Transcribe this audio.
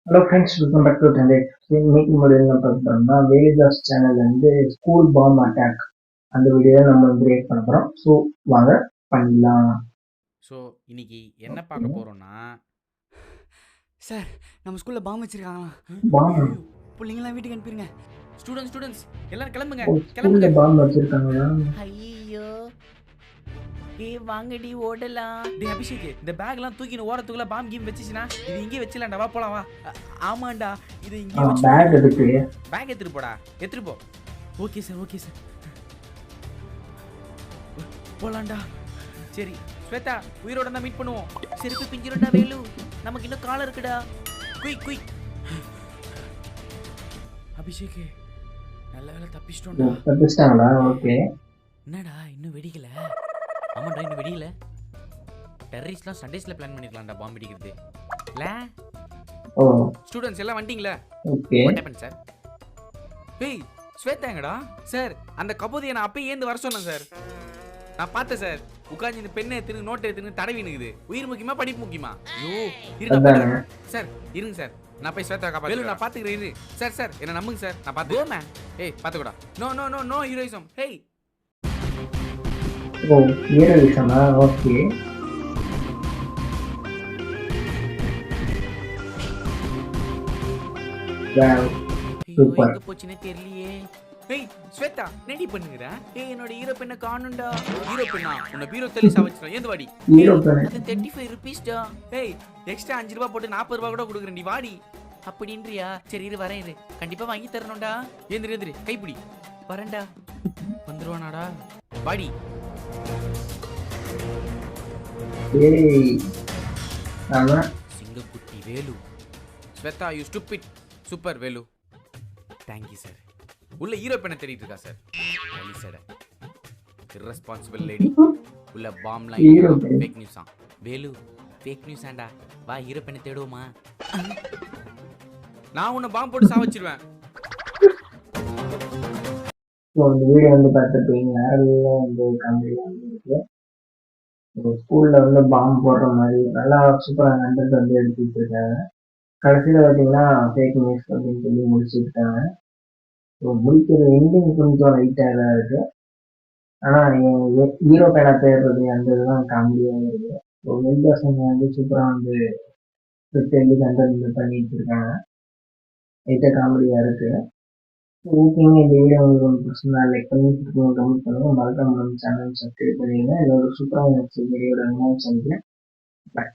Hello friends, welcome back to டென்டேட். இன்னைக்கு முறையில் என்ன பார்க்க போறோம்னா வேலிதாஸ் சேனல்ல இருந்து ஸ்கூல் பாம் அட்டாக் அந்த வீடியோ நம்ம வந்து கிரியேட் பண்ண போறோம். ஸோ வாங்க பண்ணலாம். ஸோ இன்னைக்கு என்ன பார்க்க போறோம்னா சார், நம்ம ஸ்கூல்ல பாம் வச்சிருக்காங்களாம். பாம் ஐயோ பிள்ளைங்களாம் வீட்டுக்கு அனுப்பிடுங்க. ஸ்டூடெண்ட்ஸ் எல்லாரும் கிளம்புங்க ஸ்கூல்ல கிளம்புங்க. பாம் வச்சிருக்காங்களா? ஐயோ வாங்கடி ஓடலாம். டே அபிஷேக், இந்த பேக்லாம் தூக்கின்னு ஓரத்துக்குள்ள பாம் கீம் வச்சுச்சுனா இது இங்கே வச்சிடலாம்டா. வா போலாம் வா. ஆமாண்டா இது இங்கே வச்சு பேக் எதுக்கு? பேக் எடுத்துட்டு போடா, எடுத்துட்டு போ. ஓகே சார் போலாம்டா. சரி ஸ்வேதா, உயிரோட தான் மீட் பண்ணுவோம். செருப்பு பிஞ்சிருண்டா வேலு, நமக்கு இன்னும் காலம் இருக்குடா. குயிக் அபிஷேக், நல்ல வேலை தப்பிச்சிட்டோம்டா. தப்பிச்சிட்டாங்களா? ஓகே. என்னடா இன்னும் வெடிக்கல? ஆமாண்டா இன்னும் வெடிக்கல. டெரரிஸ்ட்லாம் சண்டேஸ்ல பிளான் பண்ணிருக்கலாம்டா பாம்பு வெடிக்கிறது. இல்ல ஓ ஸ்டூடெண்ட்ஸ் எல்லாம் வந்துட்டீங்களா? Okay. What happen sir? Hey Shweta எங்கடா? சார் அந்த கபோதியை நான் அப்பயே ஏந்து வர சொன்னேன் சார். நான் பார்த்தேன் சார், உட்காந்து இந்த பெண்ணை எடுத்துன்னு நோட்டை எடுத்துன்னு தடவி நிக்குது. உயிர் முக்கியமா படிப்பு முக்கியமா? ஐயோ அதானே. இருங்க சார், இருங்க சார், நான் போய் ஸ்வேதா காப்பாத்து. வேலு நான் பாத்துக்கிறேன் இரு. சார் என்ன நம்புங்க சார், நான் பாத்து. Go man. ஏய் பாத்துக்கடா. No heroism. ஹேய் ஓ ஹீரோயிசமா? ஓகே. வாவ் ஐயோ சூப்பர். எங்க போச்சுன்னே தெரியலையே. ஹேய் ஸ்வேதா, ரெடி பண்ணுங்கடா. என்னோட ஹீரோ பெண்ணை காணும்டா. ஹீரோ பெண்ணா? உன்னை பீரோ தள்ளி சாவச்சிரும். ஏந்து வாடி. ஹீரோ தானே. அது 35 ருபீஸ்டா. ஹேய் எக்ஸ்ட்ரா 5 ரூபாய் போட்டு 40 ரூபாய் கூட கொடுக்குறேன். நீ வாடி. அப்படின்றியா? சரி இரு வரேன், இரு கண்டிப்பா வாங்கி தரணும்டா. ஏந்திரு கைப்பிடி. வரேன்டா. வந்துருவானாடா? வாடி. ஏய் அதான். சிங்கக்குட்டி Velu. Shweta you stupid. Super Velu. Thank you sir. உள்ள ஹீரோ பெண்ணை தேடிட்டு இருக்கா சார். வலி சட irresponsible லேடி. உள்ள bomb Hero line pen. Fake நியூஸா? வேலு ஃபேக் நியூஸ் ஆண்டா. வா ஹீரோ பெண்ணை தேடுவோமா? நான் உன்னை பாம் போட்டு சாவச்சிருவேன். ஸோ இந்த வீடியோ வந்து பார்த்துருப்பீங்க. நிறைய வந்து காமெடியாக வந்துருக்கு. ஸ்கூலில் வந்து பாம்பு போடுற மாதிரி நல்லா சூப்பராக கண்டென்ட் வந்து எடுத்துக்கிட்டு இருக்காங்க. கடைசியில் பார்த்தீங்கன்னா ஃபேக் நியூஸ் அப்படின்னு சொல்லி முடிச்சுக்கிட்டாங்க. ஸோ முடிக்கிற எண்டிங் கொஞ்சம் லைட்டாக தான் இருக்குது. ஆனால் ஹீரோ பேனை தேடுறது அந்த இதுதான் காமெடியாக இருக்குது. ஸோ வெல்தாசன் வந்து சூப்பராக வந்து ஸ்கிரிப்ட் எழுதி கண்டென்ட் வந்து பண்ணிட்டு இருக்காங்க. லைட்டாக காமெடியாக இருக்குது. ஓகேங்க, இந்த வீடியோ உங்களுக்கு ரொம்ப பிடிச்சிருந்தா லைக் பண்ணி கமெண்ட் பண்ணுங்க. மறக்காம நம்ம சேனல் சப்ஸ்கிரைப் பண்ணிடுங்க. இது ஒரு சூப்பரான வீடியோட சந்திக்கிறேன். பாய்.